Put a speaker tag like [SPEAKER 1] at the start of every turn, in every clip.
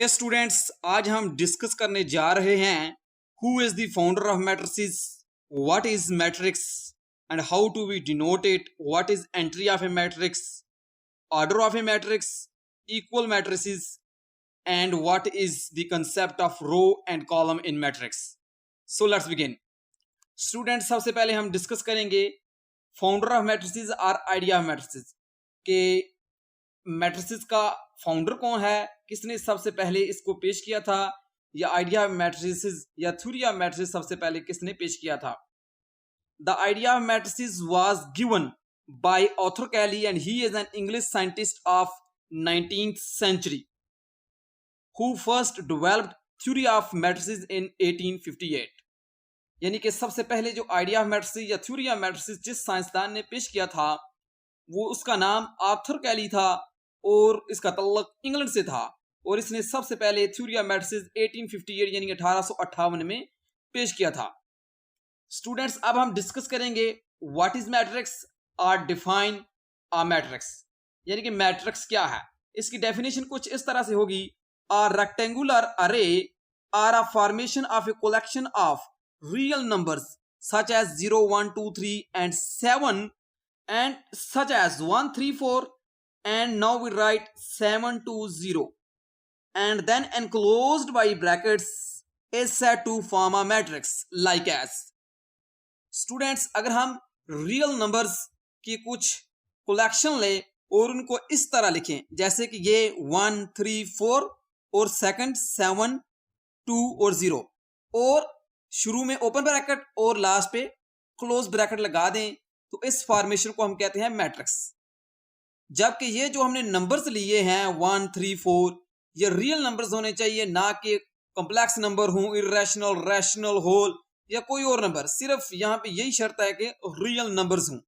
[SPEAKER 1] Students, आज हम discuss करने जा रहे हैं who is the founder of matrices, what is matrix and how to we denote it, what is entry of a matrix, order of a matrix, equal matrices and what is the concept of row and column in matrix. So let's begin. Students, सबसे पहले हम discuss करेंगे founder of matrices और idea of matrices के matrices का founder कौन है, किसने सबसे पहले इसको पेश किया था, या आइडिया ऑफ मैट्रिसेस या थ्योरी ऑफ मैट्रिसेस सबसे पहले किसने पेश किया था। The idea of matrices was given by Arthur Cayley and he is an English scientist of 19th century who first developed theory of matrices in 1858। यानी कि सबसे पहले जो आइडिया ऑफ मैट्रिसेस या थ्योरी ऑफ मैट्रिसेस जिस साइंसदान ने पेश किया था वो उसका नाम आर्थर कैली था और इसका तल्लुक इंग्लैंड से था और इसने सबसे पहले थ्योरी ऑफ मैट्रिसेस 1858 यानी 1858 में पेश किया था। स्टूडेंट्स, अब हम डिस्कस करेंगे व्हाट इज मैट्रिक्स और डिफाइन अ मैट्रिक्स, यानी कि मैट्रिक्स क्या है। इसकी डेफिनेशन कुछ इस तरह से होगी, a rectangular array or a formation of a collection of real numbers such as 0 1 2 3 and 7 and such as 1 3 4 and now we write 7 2 0 and then enclosed by brackets is said to form a matrix like as। Students, अगर हम real numbers की कुछ collection ले और उनको इस तरह लिखें जैसे कि ये 1 3 4 और सेकंड 7 2 और 0 और शुरू में ओपन ब्रैकेट और लास्ट पे क्लोज ब्रैकेट लगा दें तो इस फॉर्मेशन को हम कहते हैं मैट्रिक्स। जबकि ये जो हमने नंबर्स लिए हैं 1 3 4 ये रियल नंबर्स होने चाहिए, ना कि कॉम्प्लेक्स नंबर हों, इरेशनल, रैशनल, होल या कोई और नंबर। सिर्फ यहाँ पे यही शर्त है कि रियल नंबर्स हों।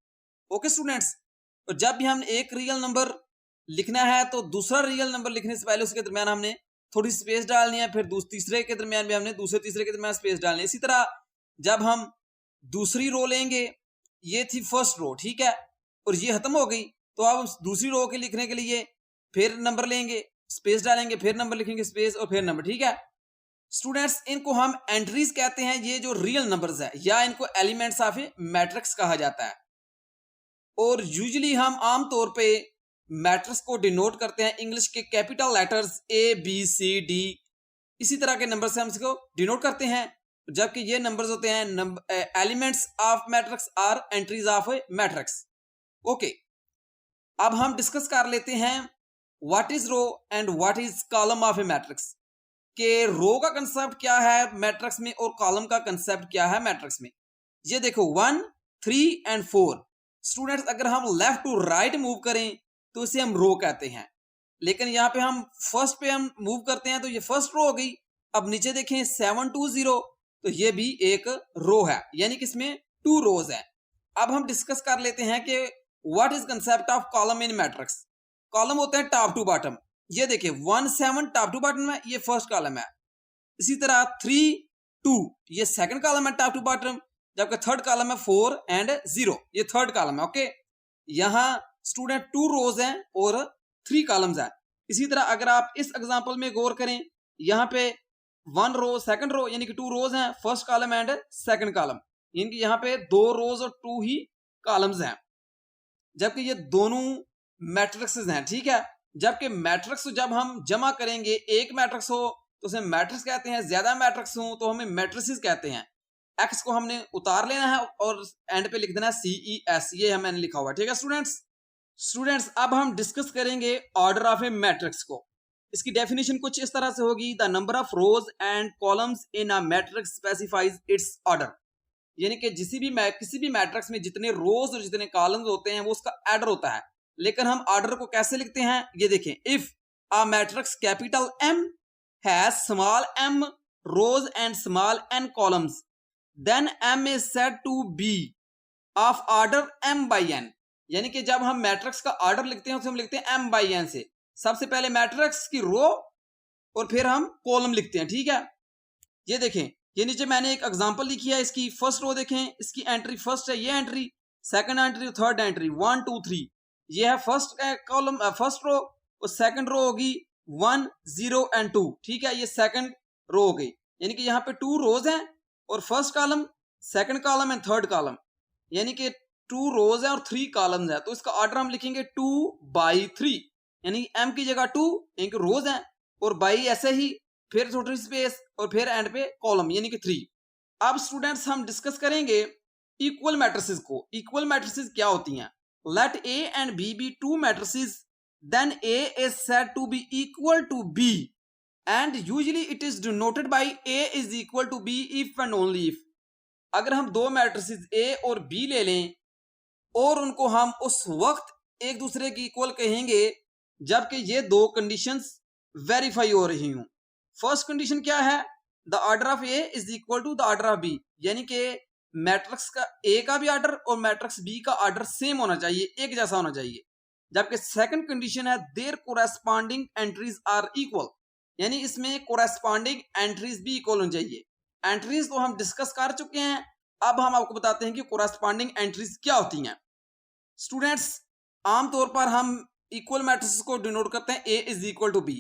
[SPEAKER 1] ओके स्टूडेंट्स, और जब भी हमने एक रियल नंबर लिखना है तो दूसरा रियल नंबर लिखने से पहले उसके दरमियान हमने थोड़ी स्पेस डालनी है, फिर तीसरे के दरमियान भी हमने दूसरे तीसरे के दरमियान स्पेस डालनी है। इसी तरह जब हम दूसरी रो लेंगे, ये थी फर्स्ट रो, ठीक है, और ये खत्म हो गई तो अब दूसरी रो के लिखने के लिए फिर नंबर लेंगे, स्पेस डालेंगे, फिर नंबर लिखेंगे, स्पेस और फिर नंबर, ठीक है। स्टूडेंट्स, इनको हम एंट्रीज कहते हैं, ये जो रियल नंबर्स है, या इनको एलिमेंट्स ऑफ ए मैट्रिक्स कहा जाता है। और यूजुअली हम आमतौर पे मैट्रिक्स को डिनोट करते हैं इंग्लिश के कैपिटल लेटर्स ABCD, इसी तरह के नंबर से हम इसको डिनोट करते हैं, जबकि ये नंबर्स होते हैं एलिमेंट्स ऑफ मैट्रिक्स और एंट्रीज ऑफ मैट्रिक्स। ओके, अब हम डिस्कस कर लेते हैं what is row and what is column of a matrix, के रो का कंसेप्ट क्या है मैट्रिक्स में और कॉलम का कंसेप्ट क्या है मैट्रिक्स में। ये देखो 1 3 and 4। स्टूडेंट्स, अगर हम लेफ्ट टू राइट मूव करें तो इसे हम रो कहते हैं, लेकिन यहाँ पे हम फर्स्ट पे हम मूव करते हैं तो ये फर्स्ट रो हो गई। अब नीचे देखें 7 2 0 तो ये भी एक रो है, यानी कि इसमें 2 रोज है। अब हम डिस्कस कर लेते हैं कि what is concept of column in matrix. Column होते हैं टॉप टू बॉटम। ये देखिए 1 7 टॉप टू बॉटम है, ये फर्स्ट कॉलम है। इसी तरह 3 2 ये सेकंड कॉलम है टॉप टू बॉटम, जबकि थर्ड कॉलम है 4 and 0 ये थर्ड कॉलम है। ओके, यहाँ स्टूडेंट 2 रोज हैं और 3 कॉलम्स हैं। इसी तरह अगर आप इस एग्जांपल में गौर करें, यहाँ पे 1 रो सेकंड रो यानी कि 2 रोज हैं, first column and second column, यानी कि यहाँ पे 2 रोज और 2 ही कॉलम्स हैं, जबकि ये दोनों मैट्रिक्सेस हैं, ठीक है। जबकि मैट्रिक्स जब हम जमा करेंगे, एक मैट्रिक्स हो तो उसे मैट्रिक्स कहते हैं, ज्यादा मैट्रिक्स हो तो हमें मैट्रिसेस कहते हैं। एक्स को हमने उतार लेना है और एंड पे लिख देना है CES, ये मैंने लिखा हुआ है, ठीक है स्टूडेंट्स। अब हम डिस्कस करेंगे ऑर्डर ऑफ ए मैट्रिक्स को। इसकी डेफिनेशन कुछ इस तरह से होगी, the number of rose and columns in a matrix specifies it's order, यानी कि किसी भी मैट्रिक्स में जितने रोज और जितने कॉलम्स होते हैं वो उसका ऑर्डर होता है। लेकिन हम ऑर्डर को कैसे लिखते हैं, ये देखें, if a matrix capital M has small m rows and small n columns then M is said to be of order M by n, यानी कि जब हम मैट्रिक्स का ऑर्डर लिखते हैं तो हम लिखते हैं M by n से। सबसे पहले मैट्रिक्स की रो और फिर हम कॉलम लिखते हैं, ठीक है। ये देखें, ये नीचे मैंने एक एग्जांपल लिखी है, इसकी फर्स्ट रो देखें, इसकी एंट्री फर्स्ट है, ये entry, second entry, third entry 1 2 3, ये है फर्स्ट कॉलम फर्स्ट रो, और सेकंड रो होगी 1 0 एंड 2, ठीक है, ये सेकंड रो हो गई, यानी कि यहाँ पे 2 रोज हैं और first column, second column and third column, यानी कि 2 रोज है और 3 कॉलम्स है, तो इसका ऑर्डर हम लिखेंगे 2/3, यानी m की जगह 2, यानी कि रोज है, और बाई ऐसे ही फिर छोटी स्पेस और फिर एंड पे कॉलम यानी कि 3। अब स्टूडेंट्स हम डिस्कस करेंगे इक्वल मैट्रिसेस को। इक्वल मैट्रिसेस क्या होती हैं? Let A and B be 2 matrices, then A is said to be equal to B and usually it is denoted by A is equal to B if and only if. अगर हम दो matrices ए और B ले लें और उनको हम उस वक्त एक दूसरे की इक्वल कहेंगे जबकि ये दो कंडीशंस वेरीफाई हो रही हूं। फर्स्ट कंडीशन क्या है? The order of A is equal to the order of B, यानी कि मैट्रिक्स का ए का भी ऑर्डर और मैट्रिक्स बी का ऑर्डर सेम होना चाहिए, एक जैसा होना चाहिए। जबकि सेकंड कंडीशन है their corresponding entries are equal, यानी इसमें कोरेस्पॉन्डिंग एंट्रीज भी इक्वल होनी चाहिए। एंट्रीज तो हम डिस्कस कर चुके हैं, अब हम आपको बताते हैं कि कोरेस्पॉन्डिंग एंट्रीज क्या होती हैं। स्टूडेंट्स, आमतौर पर हम इक्वल मैट्रिक्स को डिनोट करते हैं ए इज इक्वल टू बी।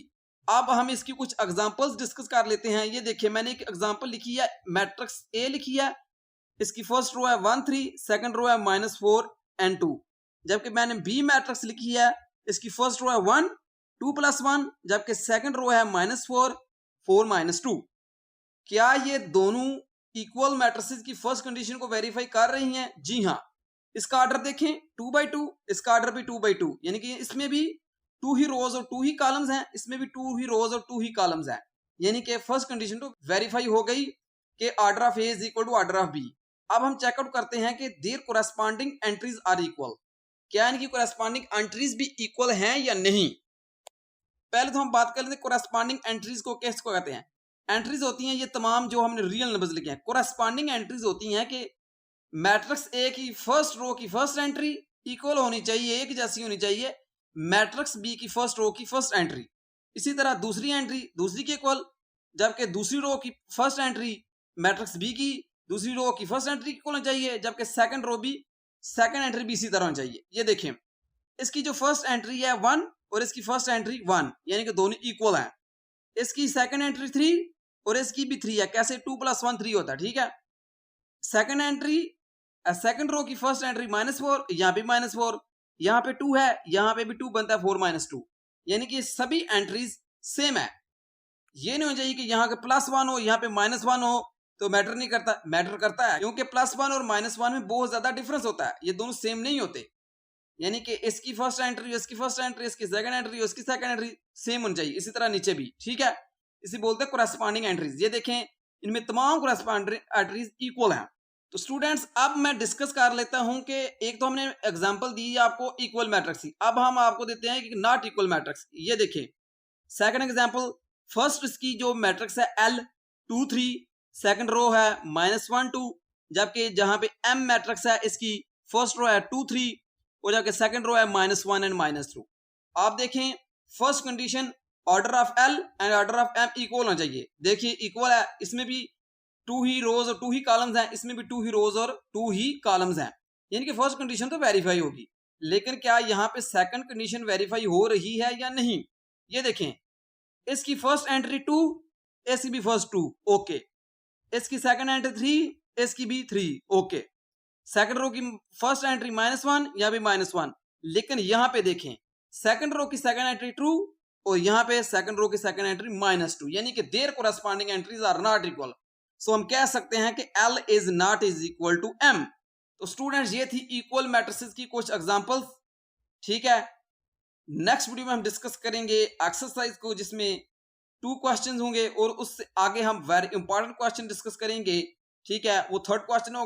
[SPEAKER 1] अब हम इसकी कुछ एग्जांपल्स डिस्कस कर लेते हैं। ये देखिए, मैंने एक एग्जांपल लिखी है, मैट्रिक्स ए लिखी है, इसकी फर्स्ट रो है 1 3, सेकंड रो है -4 एंड 2। जबकि मैंने बी मैट्रिक्स लिखी है, इसकी फर्स्ट रो है 1 2 + 1, जबकि सेकंड रो है -4 4 -2। क्या ये दोनों इक्वल मैट्रिसेस की फर्स्ट कंडीशन को वेरीफाई कर रही हैं? जी हाँ। इसका ऑर्डर देखें 2/2, इसका ऑर्डर भी 2/2, यानी कि इसमें भी 2 ही रोज और 2 ही कॉलम्स हैं, इसमें भी 2 ही रोज और 2 ही कॉलम्स हैं, यानी कि फर्स्ट कंडीशन तो वेरीफाई हो गई कि order of A is equal to order of B. अब हम चेकआउट करते हैं कि there corresponding entries are equal, क्या इनकी कोरेस्पॉन्डिंग एंट्रीज भी इक्वल हैं या नहीं। पहले तो हम बात कर लेते हैं कोरेस्पॉन्डिंग एंट्रीज को किसको कहते हैं। एंट्रीज होती हैं ये तमाम जो हमने रियल नंबर्स लिखे हैं। कोरेस्पॉन्डिंग एंट्रीज होती हैं कि मैट्रिक्स ए की फर्स्ट रो की फर्स्ट एंट्री इक्वल होनी चाहिए, एक जैसी होनी चाहिए मैट्रिक्स बी की फर्स्ट रो की फर्स्ट एंट्री। इसी तरह दूसरी एंट्री दूसरी की इक्वल, जबकि दूसरी रो की फर्स्ट एंट्री मैट्रिक्स बी की दूसरी रो की फर्स्ट एंट्री इक्वल होनी चाहिए, जबकि सेकंड रो भी सेकंड एंट्री भी इसी तरह होनी चाहिए। ये देखें, इसकी जो फर्स्ट एंट्री है 1 और इसकी फर्स्ट एंट्री 1, यानी कि दोनों इक्वल हैं। इसकी सेकंड एंट्री 3 और इसकी भी 3 है। कैसे? 2 + 1 3 होता है, ठीक है। सेकंड एंट्री, सेकंड रो की फर्स्ट एंट्री -4, यहाँ पे -4, यहाँ पे 2 है, यहाँ पे भी 2 बनता है 4 - 2, यानी कि सभी एंट्रीज सेम है। ये नहीं हो चाहिए कि यहाँ के +1 हो यहाँ पे -1 हो तो मैटर नहीं करता। मैटर करता है, क्योंकि +1 और -1 में बहुत ज्यादा डिफरेंस होता है, ये दोनों सेम नहीं होते। यानी कि इसकी फर्स्ट एंट्री इसकी फर्स्ट एंट्री इसकी सेकंड एंट्री इसकी सेकंड एंट्री सेम होनी चाहिए। इसी तरह नीचे भी, ठीक है, इसे बोलते हैं कोरेस्पॉन्डिंग एंट्रीज। ये देखें, इनमें तमाम कोरेस्पॉन्डिंग एंट्रीज इक्वल हैं। तो स्टूडेंट्स, अब मैं डिस्कस कर लेता हूं कि एक तो हमने एग्जांपल दी आपको इक्वल मैट्रिक्स की, अब हम आपको देते हैं कि नॉट इक्वल मैट्रिक्स। ये देखें सेकंड एग्जांपल, फर्स्ट इसकी जो मैट्रिक्स है L 2 3, सेकंड रो है -1 2, जबकि जहां पे M मैट्रिक्स है इसकी फर्स्ट रो है 2 3 और जबकि सेकंड रो है -1 एंड -2। आप देखें first condition order of L and order of M equal होना चाहिए। देखिए इक्वल है, इसमें भी 2 ही रोज और 2 ही कॉलम्स हैं, इसमें भी 2 ही रोज और 2 ही कॉलम्स हैं, यानी कि फर्स्ट कंडीशन तो वेरीफाई होगी। लेकिन क्या यहाँ पे सेकंड कंडीशन वेरीफाई हो रही है या नहीं? ये देखें, इसकी फर्स्ट एंट्री 2, इसकी भी फर्स्ट 2, ओके। इसकी सेकंड एंट्री 3, इसकी भी 3, ओके। सेकंड रो की फर्स्ट एंट्री -1 या भी -1, लेकिन यहाँ पे देखें सेकंड रो की सेकंड एंट्री ट्रू और यहाँ पे सेकंड रो की सेकंड एंट्री -2, यानी कि there corresponding entries are not equal. So हम कह सकते हैं कि L is not is equal to M। तो स्टूडेंट्स, ये थी इक्वल मैट्रिसेस की कुछ एग्जांपल्स, ठीक है। नेक्स्ट वीडियो में हम डिस्कस करेंगे एक्सरसाइज को, जिसमें 2 क्वेश्चंस होंगे और उससे आगे हम वेरी इंपॉर्टेंट क्वेश्चन डिस्कस करेंगे, ठीक है। वो थर्ड क्वेश्चन होगा